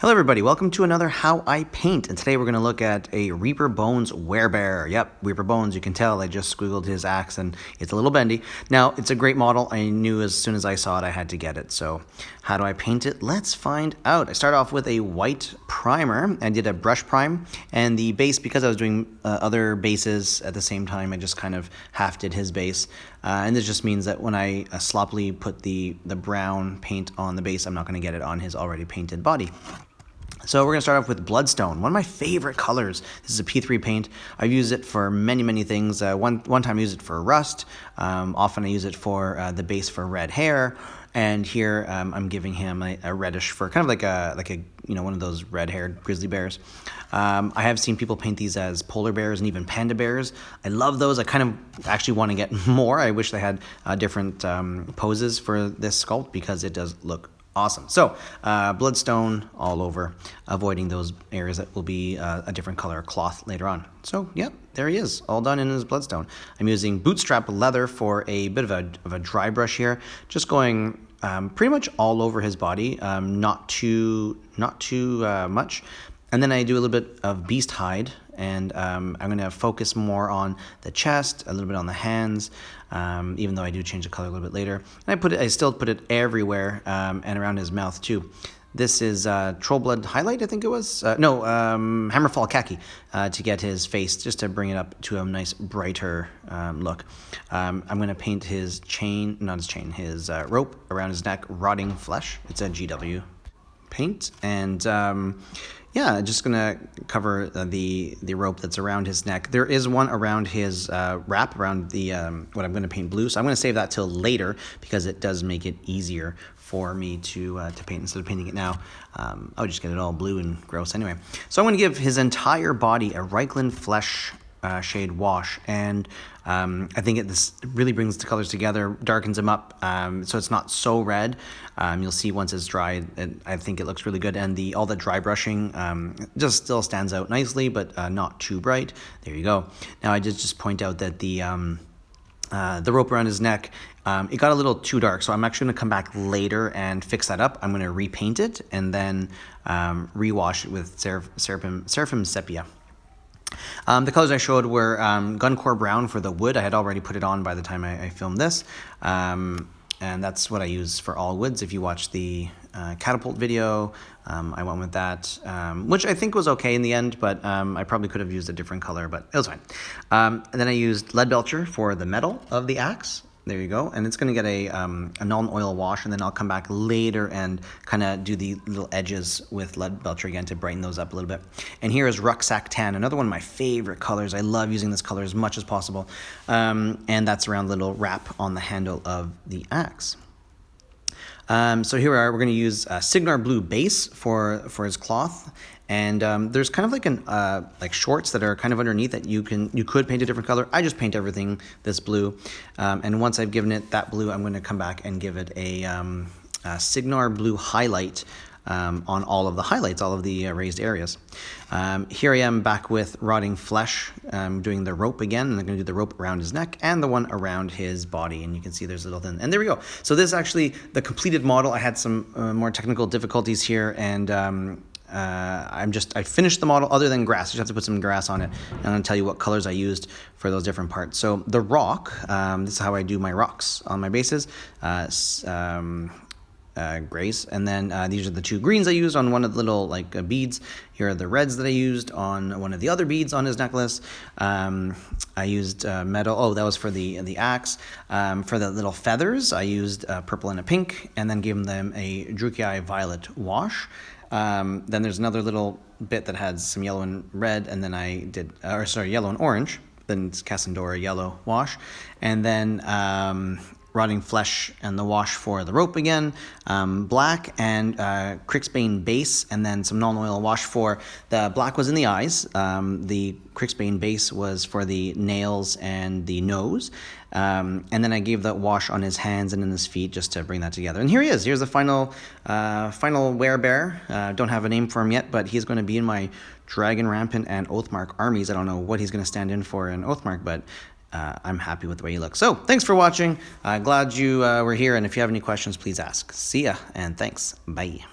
Hello everybody, welcome to another How I Paint, and today we're going to look at a Reaper Bones Werebear. Yep, Reaper Bones, you can tell I just squiggled his axe and it's a little bendy. Now, it's a great model. I knew as soon as I saw it I had to get it. So, how do I paint it? Let's find out. I start off with a white primer. I did a brush prime, and the base, because I was doing other bases at the same time, I just kind of half did his base. And this just means that when I sloppily put the brown paint on the base, I'm not going to get it on his already painted body. So we're going to start off with Bloodstone, one of my favorite colors. This is a P3 paint. I've used it for many things. One time I used it for rust. Often I use it for the base for red hair. And here I'm giving him a reddish fur, kind of like a one of those red-haired grizzly bears. I have seen people paint these as polar bears and even panda bears. I love those. I kind of actually want to get more. I wish they had different poses for this sculpt because it does look awesome. So, Bloodstone all over, avoiding those areas that will be a different color cloth later on. So, yep, there he is, all done in his Bloodstone. I'm using bootstrap leather for a bit of a dry brush here, just going pretty much all over his body, not too much. And then I do a little bit of beast hide, and I'm going to focus more on the chest, a little bit on the hands, even though I do change the color a little bit later. And I still put it everywhere, and around his mouth too. This is Troll Blood Highlight, I think it was. Hammerfall Khaki, to get his face, just to bring it up to a nice brighter look. I'm going to paint his his rope around his neck, Rotting Flesh. It's a GW paint, and yeah, just gonna cover the rope that's around his neck. There is one around his wrap, around the what I'm gonna paint blue. So I'm gonna save that till later because it does make it easier for me to paint instead of painting it now. I'll just get it all blue and gross anyway. So I'm gonna give his entire body a Reichland Flesh shade wash, and I think this really brings the colors together, darkens them up, so it's not so red. You'll see once it's dry, I think it looks really good, and all the dry brushing just still stands out nicely, but not too bright. There you go. Now I just point out that the rope around his neck, it got a little too dark, so I'm actually going to come back later and fix that up. I'm going to repaint it and then rewash it with Seraphim Sepia. The colors I showed were Guncore Brown for the wood. I had already put it on by the time I filmed this. And that's what I use for all woods. If you watch the catapult video, I went with that, which I think was okay in the end, but I probably could have used a different color, but it was fine. And then I used Lead Belcher for the metal of the axe. There you go, and it's going to get a non-oil wash, and then I'll come back later and kind of do the little edges with Lead Belcher again to brighten those up a little bit. And here is Rucksack Tan, another one of my favorite colors. I love using this color as much as possible, and that's around the little wrap on the handle of the axe. So here we're going to use Signar Blue base for his cloth, and there's kind of like shorts that are kind of underneath that you could paint a different color. I just paint everything this blue, and once I've given it that blue, I'm going to come back and give it a Signar Blue highlight on all of the highlights, all of the raised areas. Here I am back with Rotting Flesh, doing the rope again, and I'm going to do the rope around his neck and the one around his body, and you can see there's a little thin, and there we go. So this is actually the completed model. I had some more technical difficulties here, and I finished the model other than grass. You just have to put some grass on it, and I'm going to tell you what colors I used for those different parts. So the rock, this is how I do my rocks on my bases. Grays, and then these are the two greens I used on one of the little beads. Here are the reds that I used on one of the other beads on his necklace. I used metal. Oh, that was for the axe. For the little feathers, I used purple and a pink, and then gave them a Druchii violet wash. Then there's another little bit that had some yellow and red, and then I did, yellow and orange. Then it's Cassandora yellow wash, and then Rotting Flesh and the wash for the rope again, black and Crixbane base, and then some non-oil wash for the black was in the eyes. The Crixbane base was for the nails and the nose. And then I gave that wash on his hands and in his feet just to bring that together. And here he is. Here's the final Werebear. Don't have a name for him yet, but he's going to be in my Dragon, Rampant, and Oathmark armies. I don't know what he's going to stand in for in Oathmark, but I'm happy with the way he looks. So thanks for watching. Glad you were here, and if you have any questions, please ask. See ya, and thanks. Bye.